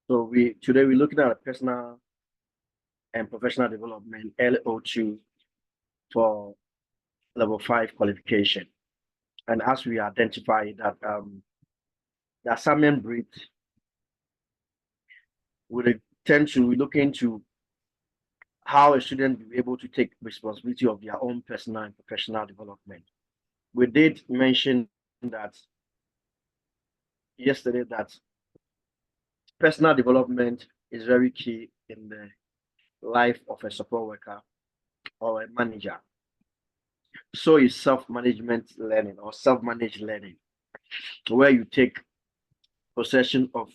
So today we're looking at personal and professional development LO2 for level 5 qualification. And as we identify that the assignment brief will tend to look into how a student will be able to take responsibility of their own personal and professional development. We did mention that yesterday that personal development is very key in the life of a support worker or a manager. So is self-management learning or self-managed learning, where you take possession of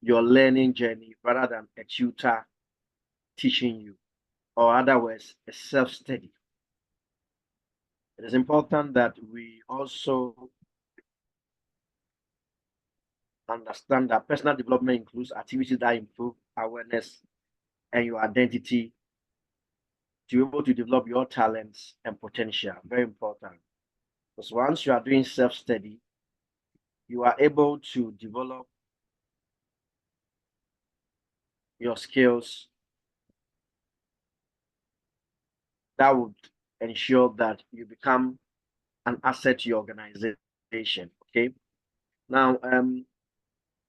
your learning journey rather than a tutor teaching you, or otherwise a self-study. It is important that we also understand that personal development includes activities that improve awareness and your identity to be able to develop your talents and potential. Very important. Because once you are doing self-study, you are able to develop your skills that would ensure that you become an asset to your organization. Okay. Now,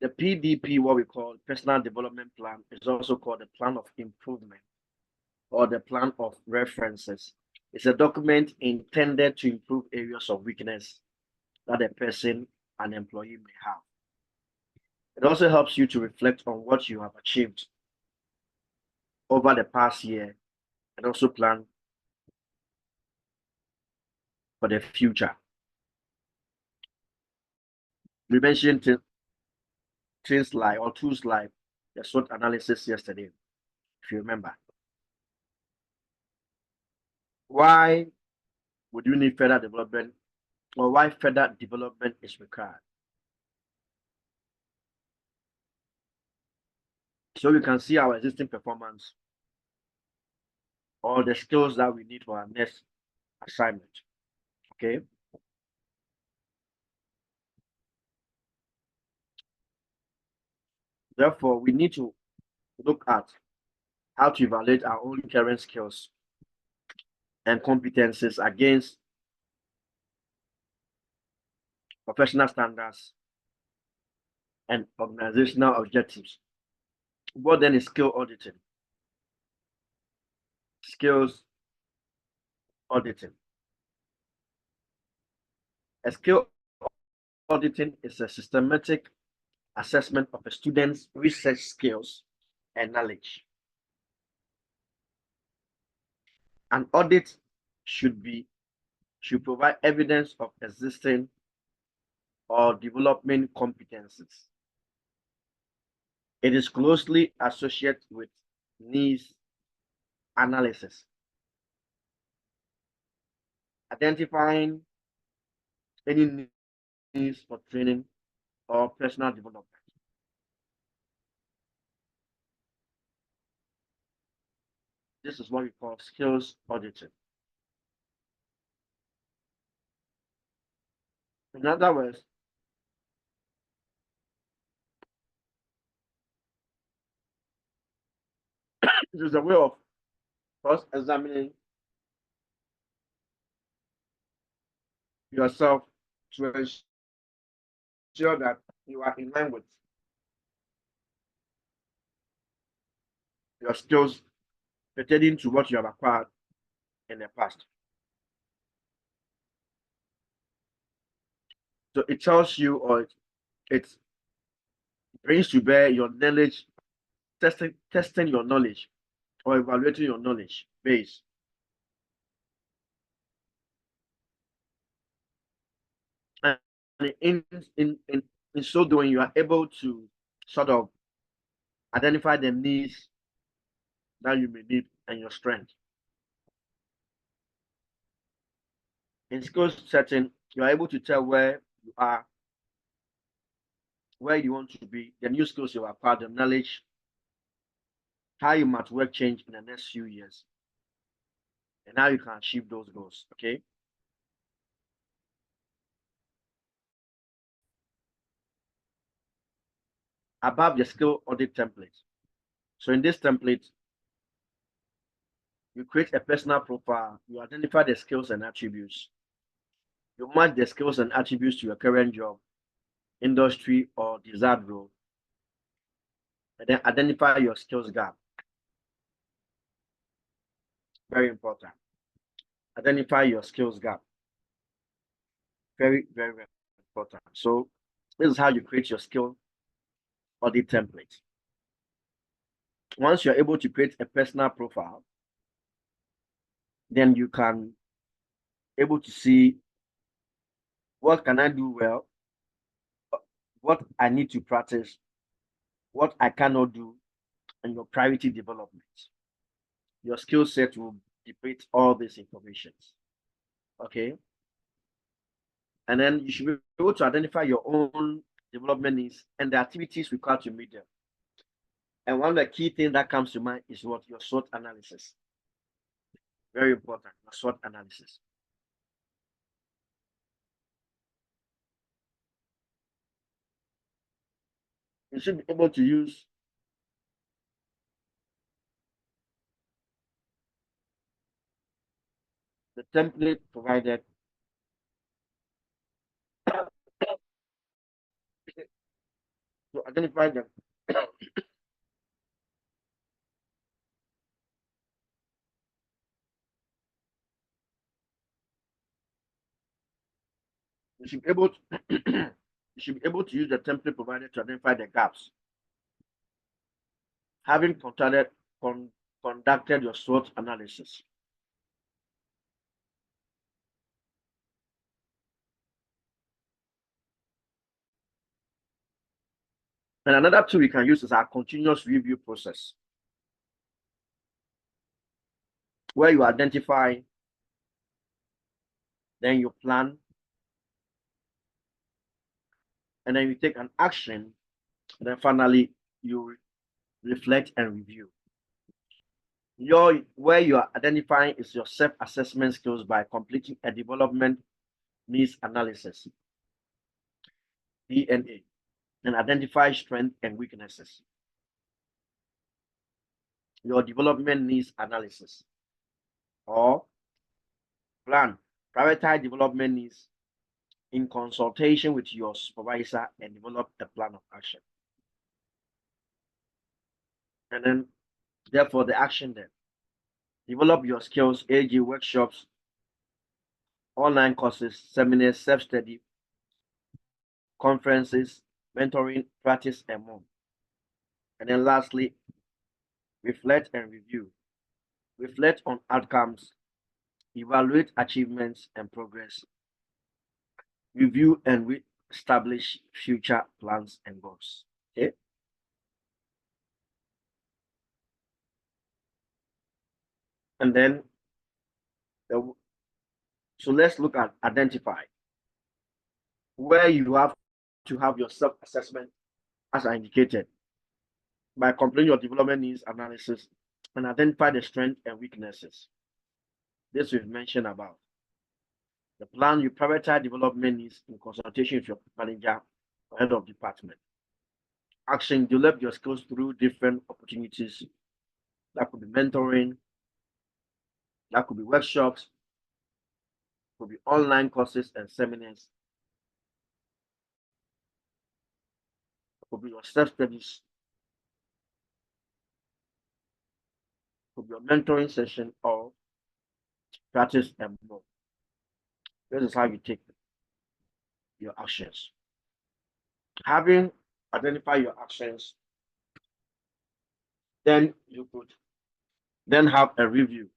the PDP, what we call personal development plan, is also called the plan of improvement or the plan of references. It's a document intended to improve areas of weakness that a person, an employee may have. It also helps you to reflect on what you have achieved over the past year and also plan for the future. We mentioned things like or tools like the SWOT analysis yesterday, if you remember. Why would you need further development, or why further development is required? So we can see our existing performance or the skills that we need for our next assignment. Okay. Therefore, we need to look at how to evaluate our own current skills and competencies against professional standards and organizational objectives. What then is skill auditing? Skills auditing. A skill auditing is a systematic assessment of a student's research skills and knowledge. An audit should provide evidence of existing or developing competencies. It is closely associated with needs analysis, identifying any needs for training or personal development. This is what we call skills auditing. In other words, this is a way of first examining yourself to ensure that you are in line with your skills pertaining to what you have acquired in the past. So it tells you, or it brings to bear your knowledge, testing your knowledge or evaluating your knowledge base. And in so doing, you are able to sort of identify the needs that you may need and your strength. In skills setting, you are able to tell where you are, where you want to be, the new skills you acquired, the knowledge, how you might work change in the next few years, and how you can achieve those goals. Okay. above the skill audit template. So in this template, you create a personal profile, you identify the skills and attributes, you match the skills and attributes to your current job, industry, or desired role, and then identify your skills gap. Very important. Identify your skills gap. Very, very, very important. So this is how you create your skill audit template. Once you're able to create a personal profile, then you can able to see what can I do well, what I need to practice, what I cannot do, and your priority development. Your skill set will depict all these informations. Okay. And then you should be able to identify your own development needs and the activities required to meet them. And one of the key things that comes to mind is what? Your SWOT analysis. Very important, your SWOT analysis. You should be able to use the template provided to identify them. You should be able to you should be able to use the template provided to identify the gaps. Having conducted your SWOT analysis, and another tool we can use is our continuous review process, where you identify, then you plan, and then you take an action, and then finally you reflect and review. Where you are identifying is your self-assessment skills by completing a development needs analysis, DNA, and identify strengths and weaknesses. Your development needs analysis, or plan, prioritize development needs in consultation with your supervisor and develop a plan of action. And then, therefore, the action then. Develop your skills, AG workshops, online courses, seminars, self-study, conferences, mentoring, practice, and more. And then lastly, reflect and review. Reflect on outcomes, evaluate achievements and progress, review and establish future plans and goals. Okay. And then, so let's look at identify, where you have to have your self-assessment as I indicated, by completing your development needs analysis and identify the strengths and weaknesses. This we've mentioned about. The plan, you prioritize development needs in consultation with your manager or head of department. Action, develop your skills through different opportunities. That could be mentoring, that could be workshops, could be online courses and seminars, could be your self-studies, could be your mentoring session or practice and more. This is how you take your actions. Having identified your actions, then you could then have a review,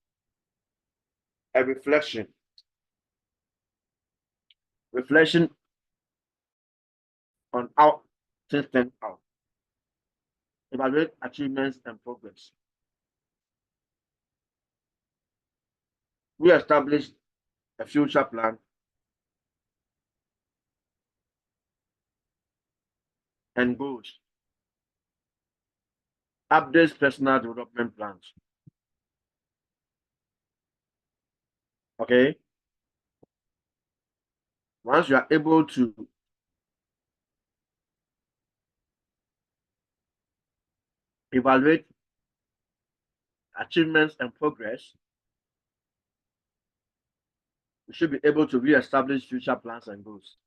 a reflection on how things turned out, evaluate achievements and progress. We established a future plan and goals, updates personal development plans. Okay. Once you are able to evaluate achievements and progress. You should be able to re-establish future plans and goals.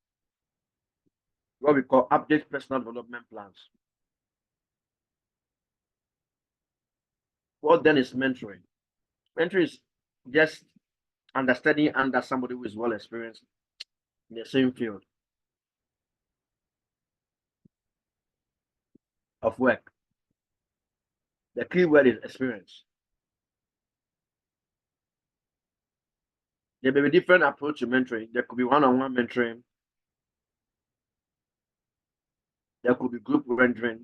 What we call update personal development plans. What then is mentoring? Mentoring is just understanding under somebody who is well experienced in the same field of work. The key word is experience. There may be different approach to mentoring. There could be one-on-one mentoring. There could be group mentoring.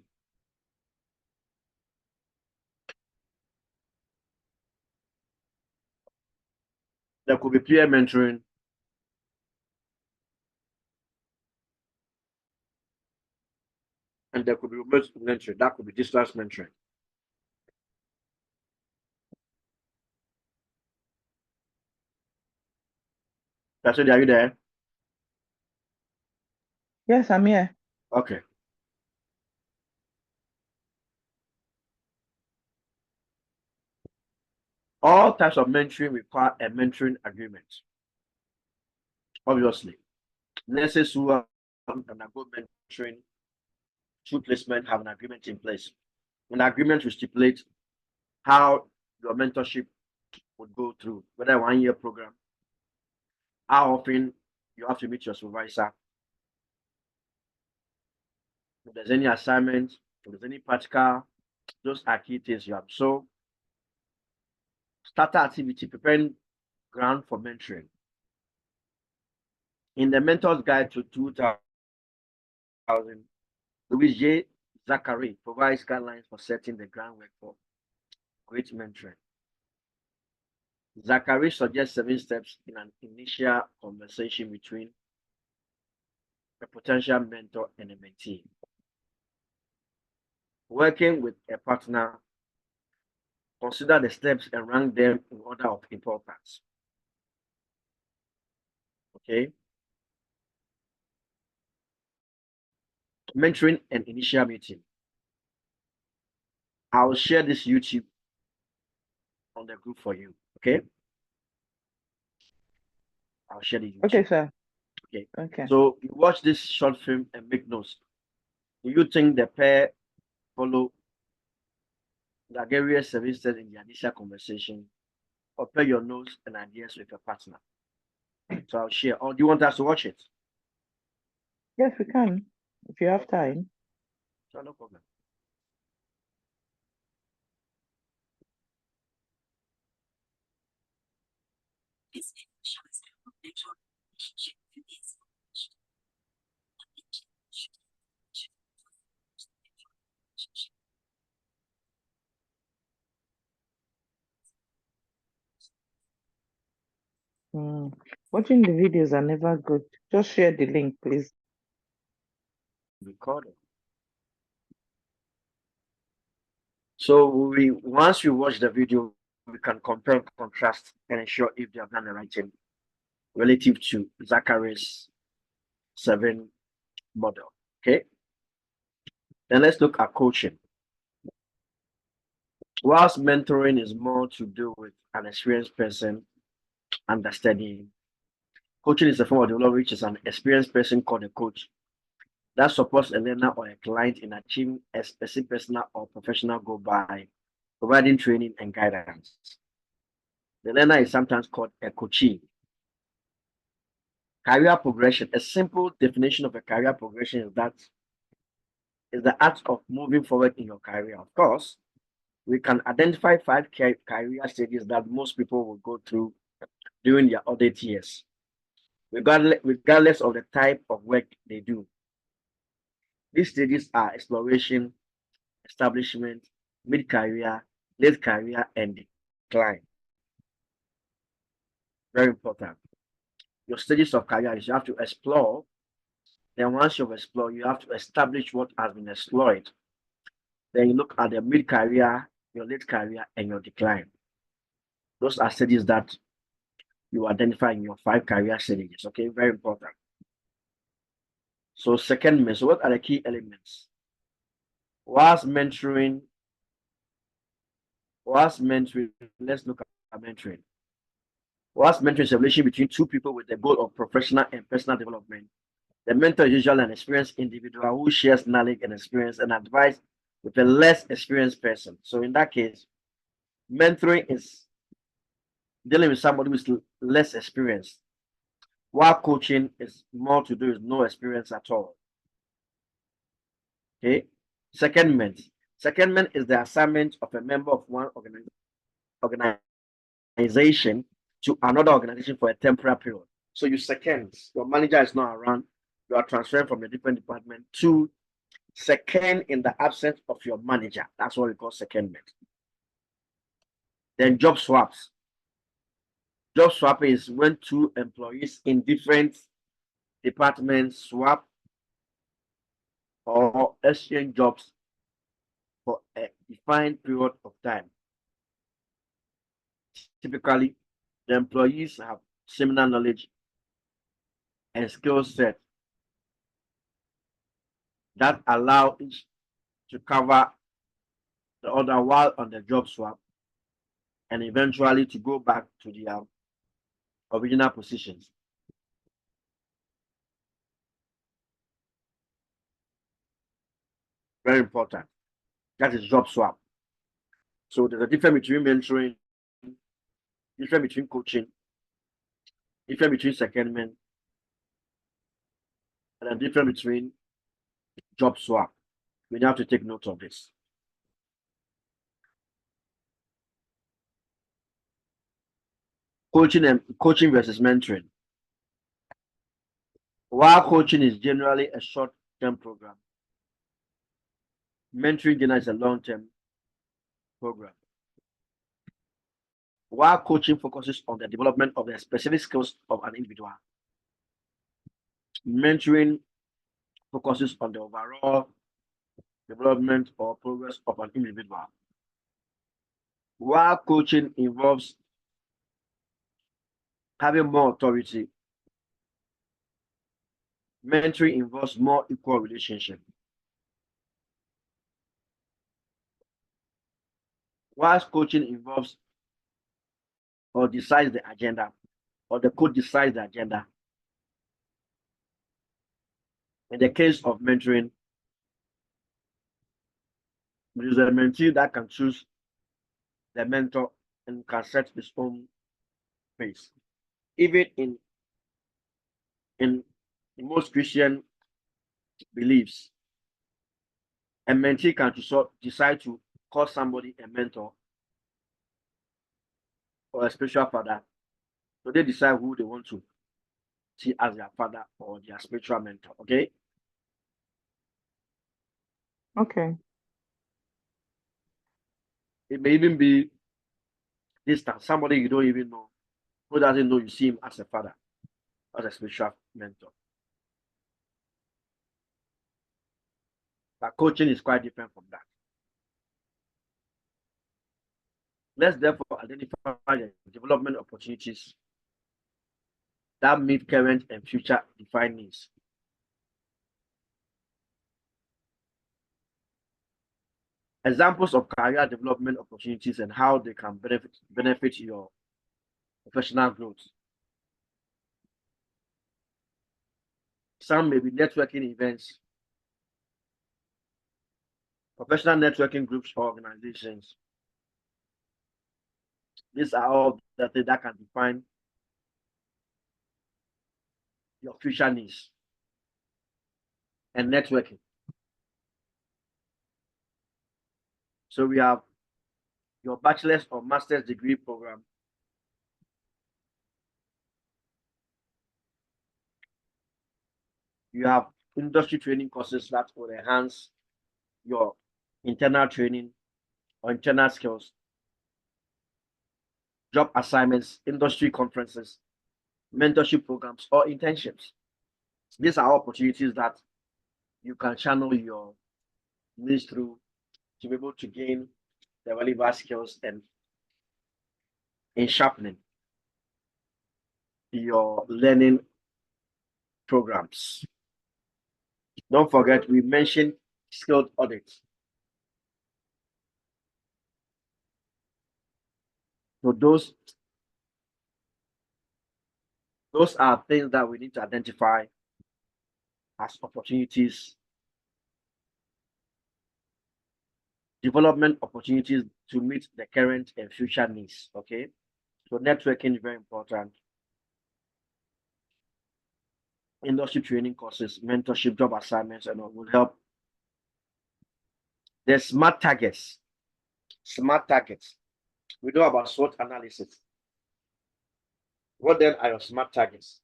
There could be peer mentoring. And there could be remote mentoring. That could be distance mentoring. That's it. Are you there? Yes, I'm here. Okay. All types of mentoring require a mentoring agreement. Obviously, nurses who undergo mentoring through placement have an agreement in place. An agreement will stipulate how your mentorship would go through, whether a 1-year program, how often you have to meet your supervisor, if there's any assignment, if there's any practical, those are key things you have. So, starter activity, preparing ground for mentoring. In the Mentor's Guide to 2000, Louis J. Zachary provides guidelines for setting the groundwork for great mentoring. Zachary suggests 7 steps in an initial conversation between a potential mentor and a mentee. Working with a partner, consider the steps and rank them in order of importance. Okay. Mentoring and initial meeting. I'll share this YouTube on the group for you. Okay. I'll share the YouTube. Okay, sir. Okay. Okay. So you watch this short film and make notes. Do you think the pair follow the various services in the initial conversation, or pair your notes and ideas with your partner? So I'll share. Or do you want us to watch it? Yes, we can, if you have time. So no problem. Watching the videos are never good. Just share the link, please. Recording. So once we watch the video, we can compare and contrast and ensure if they have done the right thing relative to Zachary's 7 model. Okay. Then let's look at coaching. Whilst mentoring is more to do with an experienced person understanding, coaching is a form of development which is an experienced person called a coach that supports a learner or a client in achieving a specific personal or professional goal by providing training and guidance. The learner is sometimes called a coachee. Career progression. A simple definition of a career progression is the act of moving forward in your career. Of course, we can identify 5 career stages that most people will go through during their audit years, regardless of the type of work they do. These stages are exploration, establishment, mid-career, late career, and decline. Very important. Your stages of career is you have to explore. Then once you've explored, you have to establish what has been explored. Then you look at the mid-career, your late career, and your decline. Those are stages that you identify in your 5 career stages. Okay, very important. So second, so what are the key elements? Whilst mentoring What's mentoring? Let's look at mentoring. What's mentoring is a relation between two people with the goal of professional and personal development. The mentor is usually an experienced individual who shares knowledge and experience and advice with a less experienced person. So in that case, mentoring is dealing with somebody who is less experienced, while coaching is more to do with no experience at all. Okay. Secondment. Secondment is the assignment of a member of one organization to another organization for a temporary period. So you second, your manager is not around, you are transferring from a different department to second in the absence of your manager. That's what we call secondment. Then job swaps. Job swap is when two employees in different departments swap or exchange jobs for a defined period of time. Typically, the employees have similar knowledge and skill set that allow each to cover the other while on the job swap and eventually to go back to their original positions. Very important. That is job swap. So there's a difference between mentoring, difference between coaching, difference between secondment, and a difference between job swap. We have to take note of this. Coaching versus mentoring. While coaching is generally a short-term program, mentoring generally is a long-term program. While coaching focuses on the development of the specific skills of an individual, mentoring focuses on the overall development or progress of an individual. While coaching involves having more authority, mentoring involves more equal relationship. Whilst coaching involves or decides the agenda, or the coach decides the agenda. In the case of mentoring, there is a mentee that can choose the mentor and can set his own pace. Even in most Christian beliefs, a mentee can decide to call somebody a mentor or a spiritual father. So they decide who they want to see as their father or their spiritual mentor. Okay. Okay. It may even be distant, somebody you don't even know, who doesn't know you see him as a father, as a spiritual mentor. But coaching is quite different from that. Let's therefore identify the development opportunities that meet current and future defined needs. Examples of career development opportunities and how they can benefit your professional growth. Some may be networking events, professional networking groups or organizations. These are all the things that can define your future needs and networking. So we have your bachelor's or master's degree program. You have industry training courses that will enhance your internal training or internal skills, job assignments, industry conferences, mentorship programs, or internships. These are opportunities that you can channel your needs through to be able to gain the relevant skills and in sharpening your learning programs. Don't forget, we mentioned skilled audits. So those are things that we need to identify as opportunities, development opportunities to meet the current and future needs. Okay, so networking is very important. Industry training courses, mentorship, job assignments, and all will help. There's smart targets. Smart targets. We know about SWOT analysis. What then are your smart targets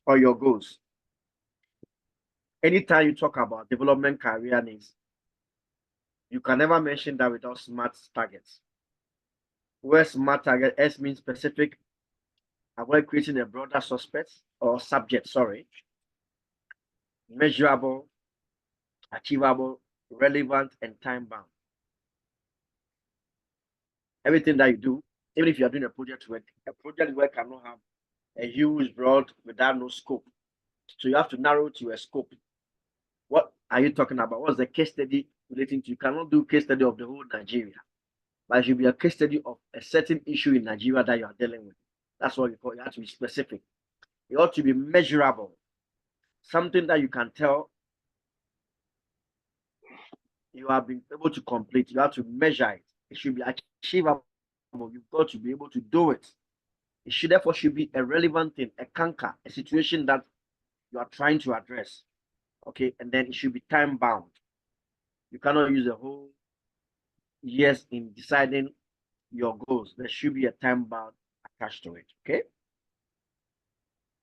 or your goals? Anytime you talk about development career needs, you can never mention that without smart targets. Where smart target, S means specific, avoid creating a broader suspect or subject, measurable, achievable, relevant, and time bound. Everything that you do, even if you are doing a project work cannot have a huge broad without no scope. So you have to narrow to a scope. What are you talking about? What's the case study relating to? You cannot do case study of the whole Nigeria, but it should be a case study of a certain issue in Nigeria that you are dealing with. That's what you call it. You have to be specific. It ought to be measurable. Something that you can tell you have been able to complete. You have to measure it. It should be achievable. You've got to be able to do it. It should therefore be a relevant thing, a canker, a situation that you are trying to address. Okay, and then it should be time bound. You cannot use a whole years in deciding your goals. There should be a time bound attached to it. Okay,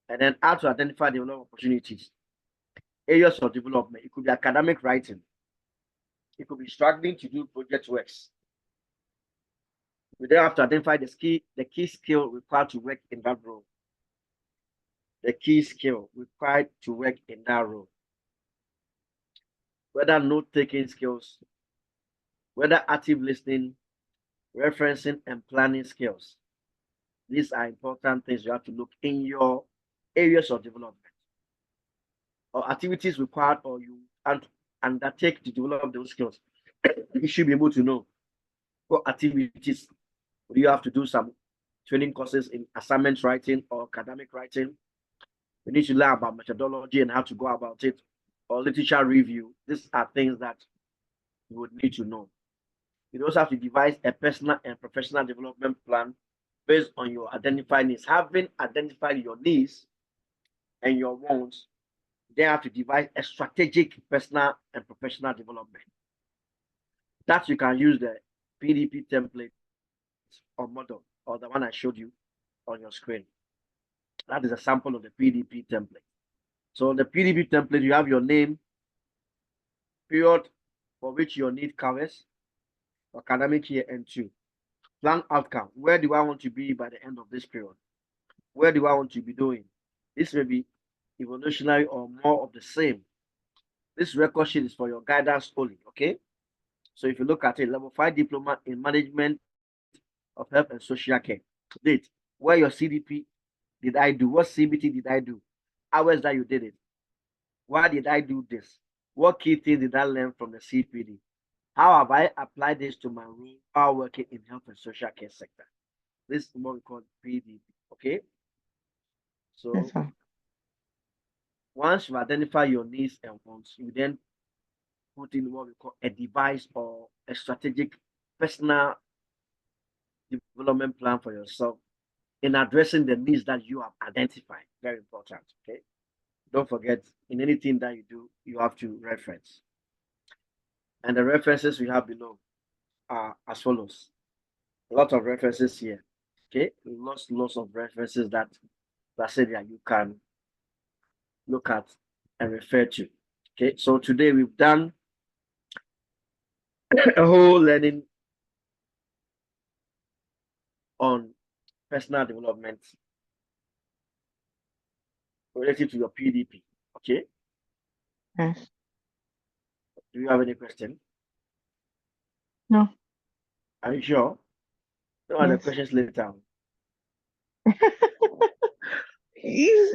and then how to identify development opportunities, areas of development. It could be academic writing. It could be struggling to do project works. We then have to identify the key skill required to work in that role. The key skill required to work in that role. Whether note-taking skills, whether active listening, referencing, and planning skills. These are important things you have to look in your areas of development. Or activities required or you undertake to develop those skills. You should be able to know what activities you have to do. Some training courses in assignment writing or academic writing. You need to learn about methodology and how to go about it, or literature review. These are things that you would need to know. You also have to devise a personal and professional development plan based on your identified needs. Having identified your needs and your wants, then have to devise a strategic personal and professional development. That you can use the PDP template or model, or the one I showed you on your screen. That is a sample of the PDP template. So the PDP template, you have your name, period for which your need covers, academic year and 2. Plan outcome. Where do I want to be by the end of this period? Where do I want to be doing? This may be evolutionary or more of the same. This record sheet is for your guidance only, okay? So if you look at it, level 5 diploma in management of health and social care. Date, where your CDP did I do? What CBT did I do? Hours that you did it? Why did I do this? What key things did I learn from the CPD? How have I applied this to my role while working in health and social care sector? This is what we call PDP, okay? So Yes, sir. once you identify your needs and wants, you then put in what we call a device or a strategic personal development plan for yourself in addressing the needs that you have identified. Very important, okay? Don't forget, in anything that you do, you have to reference. And the references we have below are as follows. A lot of references here, okay? Lots of references that said that you can look at and refer to. Okay, so today we've done a whole learning on personal development related to your PDP. Okay. Yes. Do you have any question? No. Are you sure? No other Yes. questions later.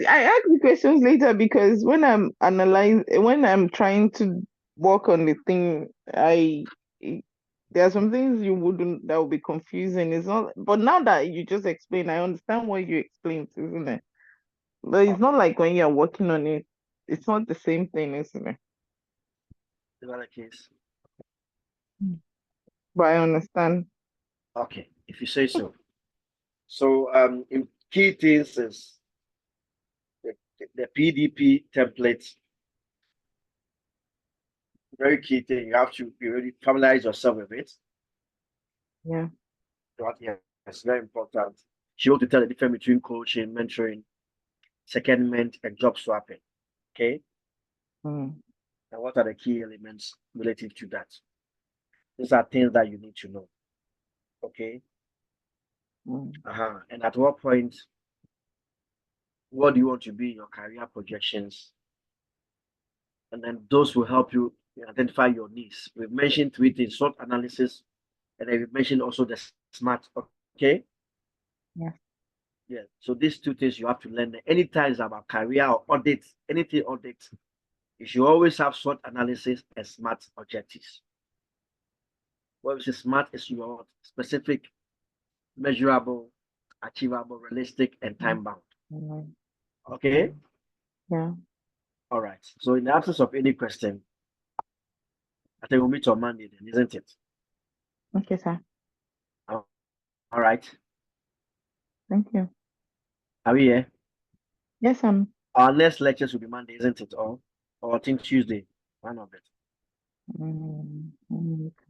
I ask the questions later because when I'm trying to work on the thing, There are some things you wouldn't that would be confusing. It's not, but now that you just explain, I understand what you explained, isn't it? But it's not like when you're working on it, it's not the same thing, isn't it? Is that the case? But I understand. Okay, if you say so. So in key things is the PDP template. Very key thing. You have to be really familiarize yourself with it. Yeah. Yeah, it's very important. She want to tell the difference between coaching, mentoring, secondment, and job swapping. Okay. Mm. And what are the key elements related to that? These are things that you need to know. Okay. Mm. And at what point, what do you want to be in your career projections? And then those will help you identify your needs. We've mentioned 3 things: SWOT analysis, and then we've mentioned also the SMART. Okay. Yeah. Yeah. So these 2 things you have to learn. Anytime it's about career or audit, anything audit, you should always have SWOT analysis and SMART objectives. What is SMART is your specific, measurable, achievable, realistic, and time bound. Mm. Okay. Yeah. All right. So in the absence of any question, I think we'll meet on Monday then, isn't it? Okay, sir. All right. Thank you. Are we here? Yes, Our next lectures will be Monday, isn't it? Or I think Tuesday. One of it.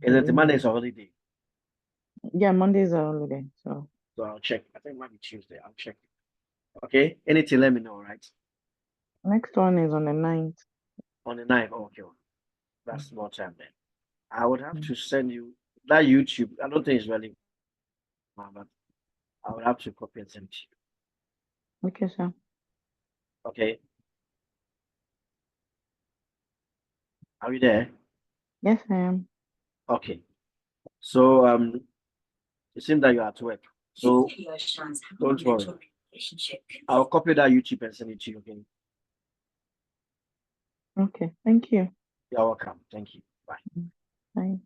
Isn't it? Monday is a holiday. Yeah, Monday is a holiday, so I'll check. I think maybe Tuesday. I'll check. Okay. Anything, let me know, right? next one is on the 9th. On the 9th. Oh, okay. That's more time then. I would have to send you that YouTube. I don't think it's really, but I would have to copy and send to you. Okay, sir. Okay. Are we there? Yes, I am. Okay. So it seems that you're at work. So don't worry. I'll copy that YouTube and send it to you. Okay. Okay, thank you. You're welcome. Thank you. Bye. Bye.